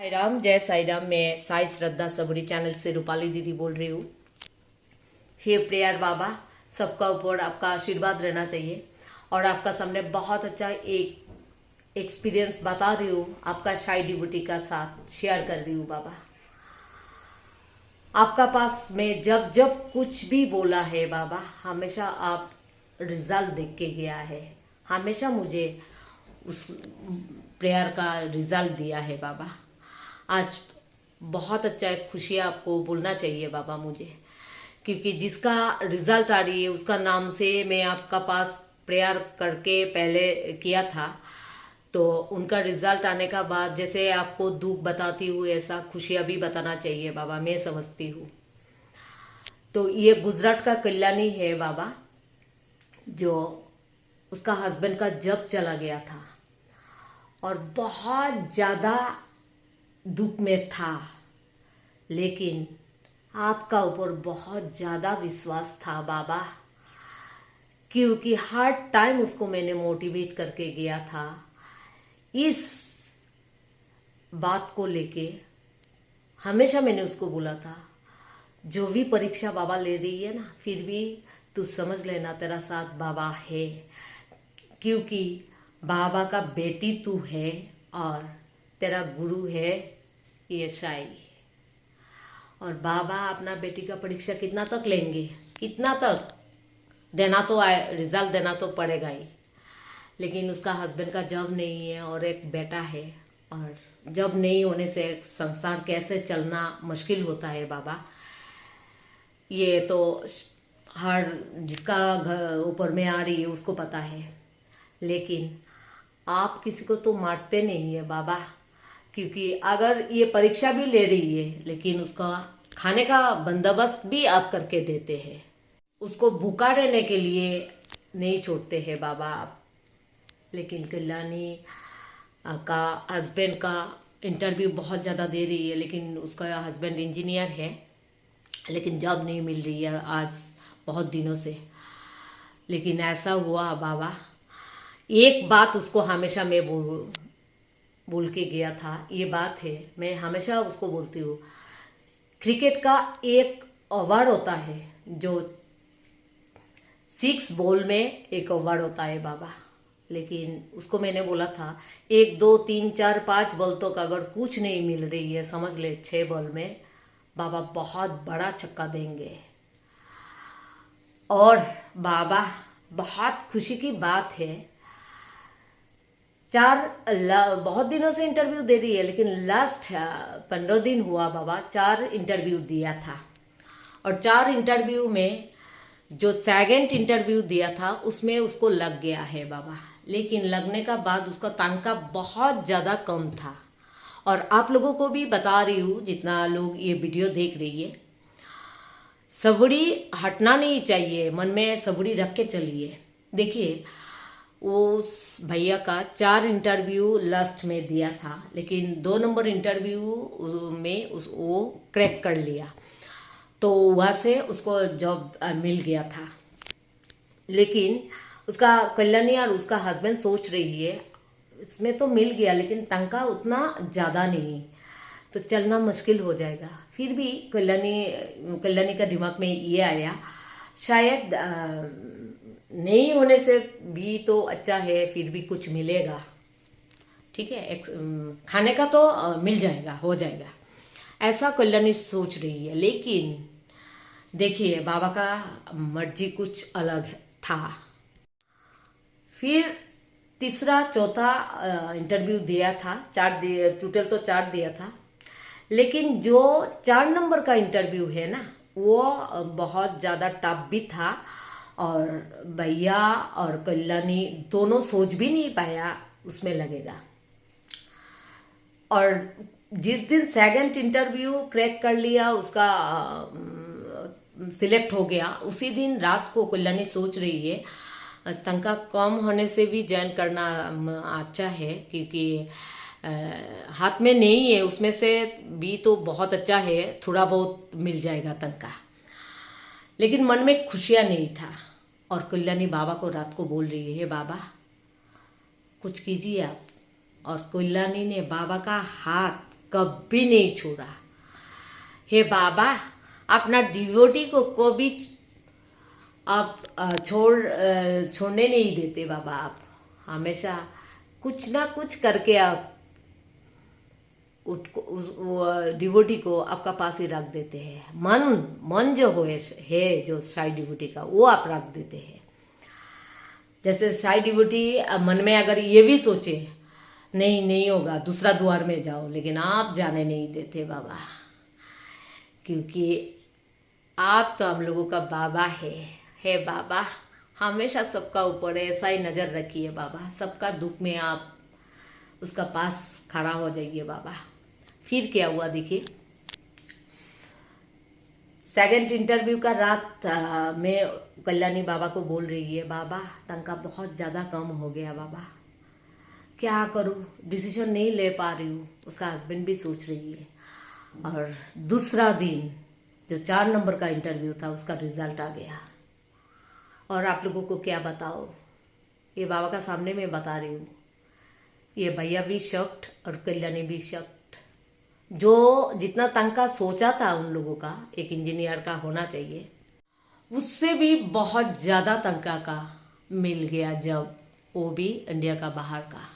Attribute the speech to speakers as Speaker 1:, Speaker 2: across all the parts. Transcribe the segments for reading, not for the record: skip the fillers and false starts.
Speaker 1: साई राम, जय साई राम। मैं साई श्रद्धा सबरी चैनल से रूपाली दीदी बोल रही हूँ। हे प्रेयर बाबा, सबका ऊपर आपका आशीर्वाद रहना चाहिए और आपका सामने बहुत अच्छा एक एक्सपीरियंस बता रही हूँ, आपका साई डिवोटी का साथ शेयर कर रही हूँ बाबा। आपका पास में जब जब कुछ भी बोला है बाबा, हमेशा आप रिजल्ट देख के गया है, हमेशा मुझे उस प्रेयर का रिजल्ट दिया है बाबा। आज बहुत अच्छा है, खुशी आपको बोलना चाहिए बाबा मुझे, क्योंकि जिसका रिजल्ट आ रही है उसका नाम से मैं आपका पास प्रेयर करके पहले किया था, तो उनका रिजल्ट आने का बाद जैसे आपको दुख बताती हूँ ऐसा खुशियाँ भी बताना चाहिए बाबा, मैं समझती हूँ। तो ये गुजरात का कल्याणी है बाबा, जो उसका हस्बैंड का जब चला गया था और बहुत ज़्यादा दुख में था, लेकिन आपका ऊपर बहुत ज़्यादा विश्वास था बाबा, क्योंकि हर टाइम उसको मैंने मोटिवेट करके गया था इस बात को लेके। हमेशा मैंने उसको बोला था, जो भी परीक्षा बाबा ले रही है ना, फिर भी तू समझ लेना तेरा साथ बाबा है, क्योंकि बाबा का बेटी तू है और तेरा गुरु है ये साई। और बाबा अपना बेटी का परीक्षा कितना तक लेंगे, कितना तक देना तो आए, रिजल्ट देना तो पड़ेगा ही। लेकिन उसका हस्बैंड का जॉब नहीं है और एक बेटा है, और जॉब नहीं होने से संसार कैसे चलना मुश्किल होता है बाबा। ये तो हर जिसका घर ऊपर में आ रही है उसको पता है, लेकिन आप किसी को तो मारते नहीं है बाबा, क्योंकि अगर ये परीक्षा भी ले रही है लेकिन उसका खाने का बंदोबस्त भी आप करके देते हैं, उसको भूखा रहने के लिए नहीं छोड़ते हैं बाबा आप। लेकिन कल्याणी का हस्बैंड का इंटरव्यू बहुत ज़्यादा दे रही है, लेकिन उसका हस्बैंड इंजीनियर है, लेकिन जॉब नहीं मिल रही है आज बहुत दिनों से। लेकिन ऐसा हुआ बाबा, एक बात उसको हमेशा मैं बोल के गया था, ये बात है मैं हमेशा उसको बोलती हूँ, क्रिकेट का एक ओवर होता है, जो 6 बॉल में एक ओवर होता है बाबा। लेकिन उसको मैंने बोला था 1 2 3 4 5 बॉल तो अगर कुछ नहीं मिल रही है, समझ ले 6 बॉल में बाबा बहुत बड़ा छक्का देंगे। और बाबा बहुत खुशी की बात है, बहुत दिनों से इंटरव्यू दे रही है, लेकिन लास्ट 15 दिन हुआ बाबा 4 इंटरव्यू दिया था, और 4 इंटरव्यू में जो सेकंड इंटरव्यू दिया था उसमें उसको लग गया है बाबा। लेकिन लगने का बाद उसका तनख्वाह बहुत ज़्यादा कम था। और आप लोगों को भी बता रही हूँ, जितना लोग ये वीडियो देख रही है, सबड़ी हटना नहीं चाहिए, मन में सबड़ी रख के चलिए। देखिए उस भैया का 4 इंटरव्यू लास्ट में दिया था, लेकिन 2 नंबर इंटरव्यू में वो क्रैक कर लिया, तो वहाँ से उसको जॉब मिल गया था। लेकिन उसका कल्याणी और उसका हस्बैंड सोच रही है इसमें तो मिल गया, लेकिन तनख्वाह उतना ज़्यादा नहीं, तो चलना मुश्किल हो जाएगा। फिर भी कल्याणी का दिमाग में ये आया, शायद नहीं होने से भी तो अच्छा है, फिर भी कुछ मिलेगा, ठीक है, खाने का तो मिल जाएगा, हो जाएगा, ऐसा कल्याणी सोच रही है। लेकिन देखिए बाबा का मर्जी कुछ अलग था। फिर तीसरा चौथा इंटरव्यू दिया था, टोटल तो 4 दिया था, लेकिन जो 4 नंबर का इंटरव्यू है ना, वो बहुत ज़्यादा टफ भी था, और भैया और कल्याणी दोनों सोच भी नहीं पाया उसमें लगेगा। और जिस दिन सेकंड इंटरव्यू क्रैक कर लिया, उसका सिलेक्ट हो गया, उसी दिन रात को कल्याणी सोच रही है तनख्वाह कम होने से भी ज्वाइन करना अच्छा है, क्योंकि हाथ में नहीं है उसमें से भी तो बहुत अच्छा है, थोड़ा बहुत मिल जाएगा तनख्वाह। लेकिन मन में खुशियाँ नहीं था, और कल्याणी बाबा को रात को बोल रही है, बाबा कुछ कीजिए आप। और कल्याणी ने बाबा का हाथ कभी नहीं छोड़ा। हे बाबा, अपना डिवोटी को भी आप छोड़ने नहीं देते बाबा। आप हमेशा कुछ ना कुछ करके आप उस डिवोटी को आपका पास ही रख देते हैं। मन जो है जो साई डिवोटी का, वो आप रख देते हैं। जैसे साई डिवोटी मन में अगर ये भी सोचे नहीं होगा, दूसरा द्वार में जाओ, लेकिन आप जाने नहीं देते बाबा, क्योंकि आप तो हम लोगों का बाबा है बाबा। हमेशा सबका ऊपर ऐसा ही नज़र रखिए बाबा। सबका दुख में आप उसका पास खड़ा हो जाइए बाबा। फिर क्या हुआ देखिए, सेकंड इंटरव्यू का रात में कल्याणी बाबा को बोल रही है, बाबा तनका बहुत ज़्यादा कम हो गया बाबा, क्या करूँ, डिसीजन नहीं ले पा रही हूँ। उसका हस्बैंड भी सोच रही है। और दूसरा दिन जो 4 नंबर का इंटरव्यू था, उसका रिजल्ट आ गया। और आप लोगों को क्या बताओ, ये बाबा का सामने मैं बता रही हूँ, ये भैया भी शॉक्ड और कल्याणी भी शॉक्ड। जो जितना तनका सोचा था उन लोगों का एक इंजीनियर का होना चाहिए, उससे भी बहुत ज़्यादा तनका का मिल गया, जब वो भी इंडिया का बाहर का।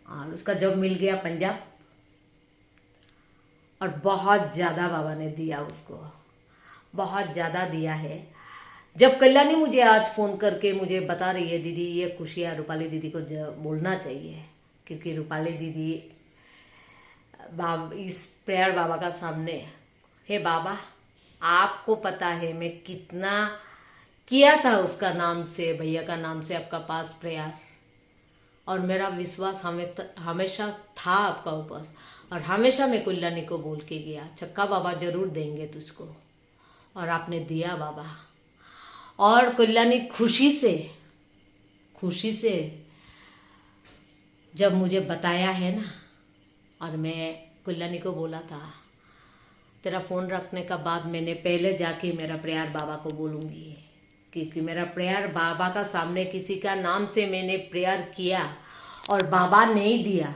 Speaker 1: और उसका जॉब मिल गया पंजाब, और बहुत ज़्यादा बाबा ने दिया उसको, बहुत ज़्यादा दिया है। जब कल्याणी मुझे आज फ़ोन करके मुझे बता रही है, दीदी ये खुशियाँ रूपाली दीदी को बोलना चाहिए, क्योंकि रूपाली दीदी इस प्रेयर बाबा का सामने, हे बाबा आपको पता है मैं कितना किया था उसका नाम से, भैया का नाम से आपका पास प्रेयर, और मेरा विश्वास हमेशा था आपका ऊपर, और हमेशा मैं कल्याणी को बोल के गया, चक्का बाबा जरूर देंगे तुझको, और आपने दिया बाबा। और कल्याणी खुशी से जब मुझे बताया है ना, और मैं कल्याणी को बोला था तेरा फ़ोन रखने का बाद मैंने पहले जाके मेरा प्रेयर बाबा को बोलूँगी, क्योंकि मेरा प्रेयर बाबा का सामने किसी का नाम से मैंने प्रेयर किया और बाबा नहीं दिया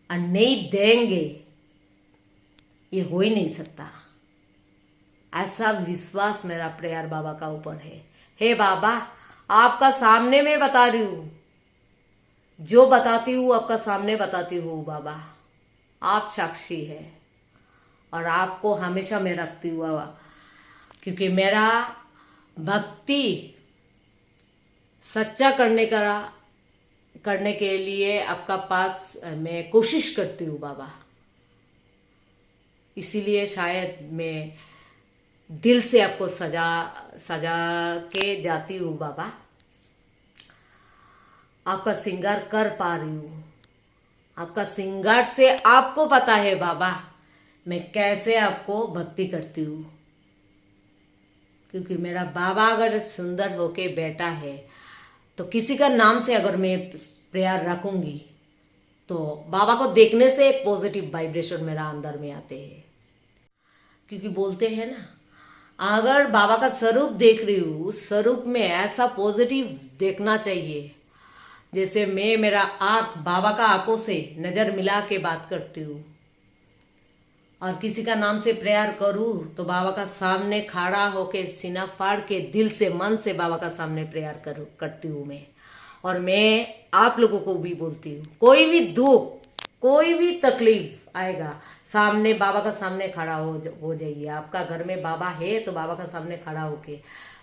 Speaker 1: और नहीं देंगे, ये हो ही नहीं सकता। ऐसा विश्वास मेरा प्रेयर बाबा का ऊपर है। हे बाबा, आपका सामने मैं बता रही हूँ, जो बताती हूँ आपका सामने बताती हूँ बाबा, आप साक्षी है, और आपको हमेशा मैं रखती हूँ बाबा, क्योंकि मेरा भक्ति सच्चा करने के लिए आपका पास मैं कोशिश करती हूँ बाबा। इसीलिए शायद मैं दिल से आपको सजा के जाती हूँ बाबा, आपका श्रृंगार कर पा रही हूँ। आपका श्रृंगार से आपको पता है बाबा मैं कैसे आपको भक्ति करती हूँ, क्योंकि मेरा बाबा अगर सुंदर होके बैठा है तो किसी का नाम से अगर मैं प्रेयर रखूंगी तो बाबा को देखने से एक पॉजिटिव वाइब्रेशन मेरा अंदर में आते हैं। क्योंकि बोलते हैं ना, अगर बाबा का स्वरूप देख रही हूँ, उस स्वरूप में ऐसा पॉजिटिव देखना चाहिए, जैसे मैं मेरा आँख बाबा का आंखों से नज़र मिला के बात करती हूँ, और किसी का नाम से प्रेयर करूँ तो बाबा का सामने खड़ा होके सीना फाड़ के दिल से मन से बाबा का सामने प्रेयर करती हूँ मैं। और मैं आप लोगों को भी बोलती हूँ, कोई भी दुख कोई भी तकलीफ आएगा, सामने बाबा का सामने खड़ा हो जाइए। आपका घर में बाबा है तो बाबा का सामने खड़ा होके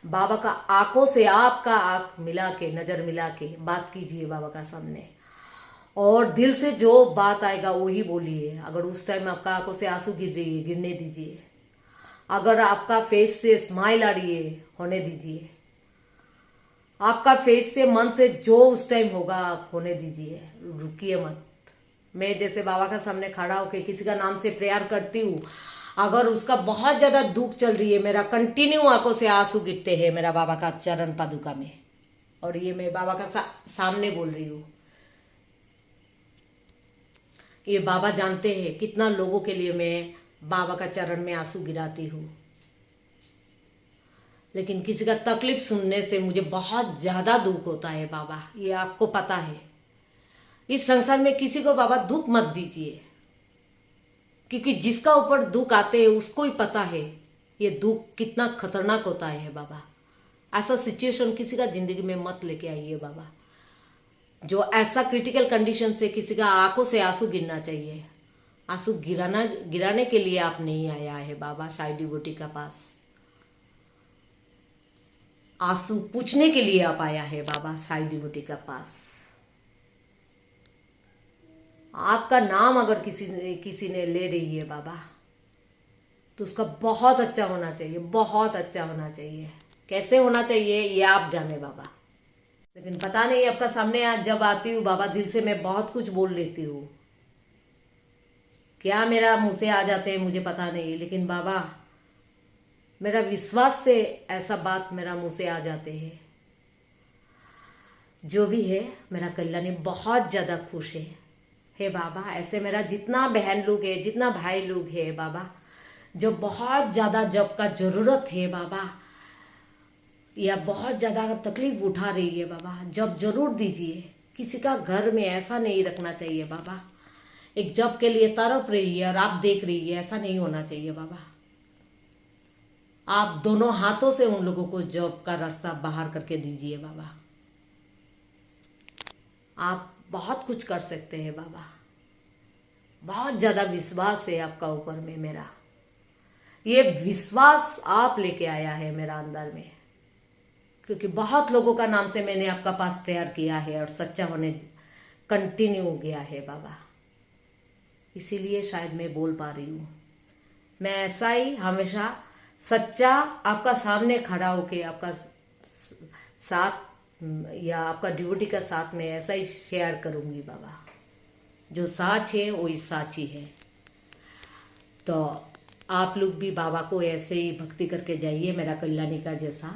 Speaker 1: बाबा का आंखों से आपका आंख मिला के नज़र मिला के बात कीजिए बाबा का सामने, और दिल से जो बात आएगा वही बोलिए। अगर उस टाइम आपका आंखों से आंसू गिर रही है, गिरने दीजिए। अगर आपका फेस से स्माइल आ रही है, होने दीजिए। आपका फेस से मन से जो उस टाइम होगा आप होने दीजिए, रुकिए मत। मैं जैसे बाबा का सामने खड़ा होकर किसी का नाम से प्रेयर करती हूँ, अगर उसका बहुत ज़्यादा दुख चल रही है, मेरा कंटिन्यू आंखों से आंसू गिरते हैं मेरा बाबा का चरण पादुका में, और ये मैं बाबा का सामने बोल रही हूँ। ये बाबा जानते हैं कितना लोगों के लिए मैं बाबा का चरण में आंसू गिराती हूँ, लेकिन किसी का तकलीफ सुनने से मुझे बहुत ज़्यादा दुख होता है बाबा, ये आपको पता है। इस संसार में किसी को बाबा दुख मत दीजिए, क्योंकि जिसका ऊपर दुख आते हैं उसको ही पता है ये दुख कितना खतरनाक होता है बाबा। ऐसा सिचुएशन किसी का जिंदगी में मत लेके आइए बाबा। जो ऐसा क्रिटिकल कंडीशन से किसी का आंखों से आंसू गिरना चाहिए, आंसू गिराने के लिए आप नहीं आया है बाबा साई डिवोटी का पास। आंसू पूछने के लिए आप आया है बाबा साई डिवोटी का पास। आपका नाम अगर किसी ने ले रही है बाबा, तो उसका बहुत अच्छा होना चाहिए, बहुत अच्छा होना चाहिए। कैसे होना चाहिए ये आप जाने बाबा। लेकिन पता नहीं आपका सामने आज जब आती हूँ बाबा, दिल से मैं बहुत कुछ बोल लेती हूँ, क्या मेरा मुंह से आ जाते हैं मुझे पता नहीं, लेकिन बाबा मेरा विश्वास से ऐसा बात मेरा मुंह से आ जाते हैं। जो भी है मेरा कल्याणी बहुत ज़्यादा खुश है। हे बाबा, ऐसे मेरा जितना बहन लोग है, जितना भाई लोग है बाबा, जो बहुत ज़्यादा जॉब का ज़रूरत है बाबा, या बहुत ज़्यादा तकलीफ उठा रही है बाबा, जॉब जरूर दीजिए। किसी का घर में ऐसा नहीं रखना चाहिए बाबा, एक जॉब के लिए तड़प रही है और आप देख रही है, ऐसा नहीं होना चाहिए बाबा। आप दोनों हाथों से उन लोगों को जॉब का रास्ता बाहर करके दीजिए बाबा। आप बहुत कुछ कर सकते हैं बाबा, बहुत ज़्यादा विश्वास है आपका ऊपर में। मेरा ये विश्वास आप लेके आया है मेरा अंदर में, क्योंकि बहुत लोगों का नाम से मैंने आपका पास प्रेयर किया है और सच्चा होने कंटिन्यू हो गया है बाबा। इसीलिए शायद मैं बोल पा रही हूँ। मैं ऐसा ही हमेशा सच्चा आपका सामने खड़ा होके आपका साथ या आपका ड्यूटी का साथ में ऐसा ही शेयर करूँगी बाबा। जो सच है वही साची है। तो आप लोग भी बाबा को ऐसे ही भक्ति करके जाइए मेरा कल्याणी का जैसा।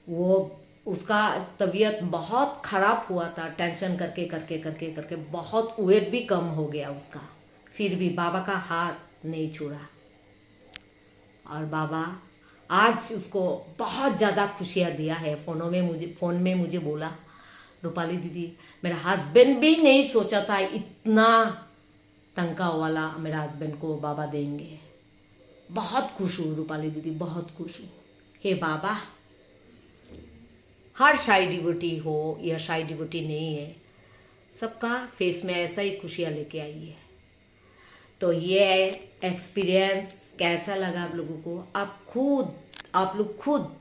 Speaker 1: वो उसका तबीयत बहुत ख़राब हुआ था, टेंशन करके करके करके करके बहुत वेट भी कम हो गया उसका, फिर भी बाबा का हाथ नहीं छोड़ा। और बाबा आज उसको बहुत ज़्यादा खुशियाँ दिया है। फ़ोन में मुझे बोला, रूपाली दीदी मेरा हस्बैंड भी नहीं सोचा था इतना तंका वाला मेरा हस्बैंड को बाबा देंगे। बहुत खुश हूँ रूपाली दीदी, बहुत खुश हूँ। हे बाबा, हर साई डिवोटी हो या साई डिवोटी नहीं है, सबका फेस में ऐसा ही खुशियाँ लेके आई है। तो ये एक्सपीरियंस कैसा लगा आप लोगों को, आप लोग खुद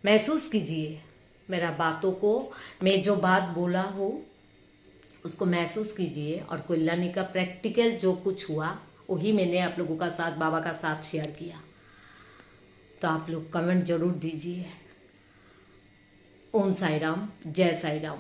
Speaker 1: महसूस कीजिए मेरा बातों को। मैं जो बात बोला हूँ उसको महसूस कीजिए, और कल्याणी का प्रैक्टिकल जो कुछ हुआ वही मैंने आप लोगों का साथ बाबा का साथ शेयर किया। तो आप लोग कमेंट जरूर दीजिए। ओम साई राम, जय साई राम।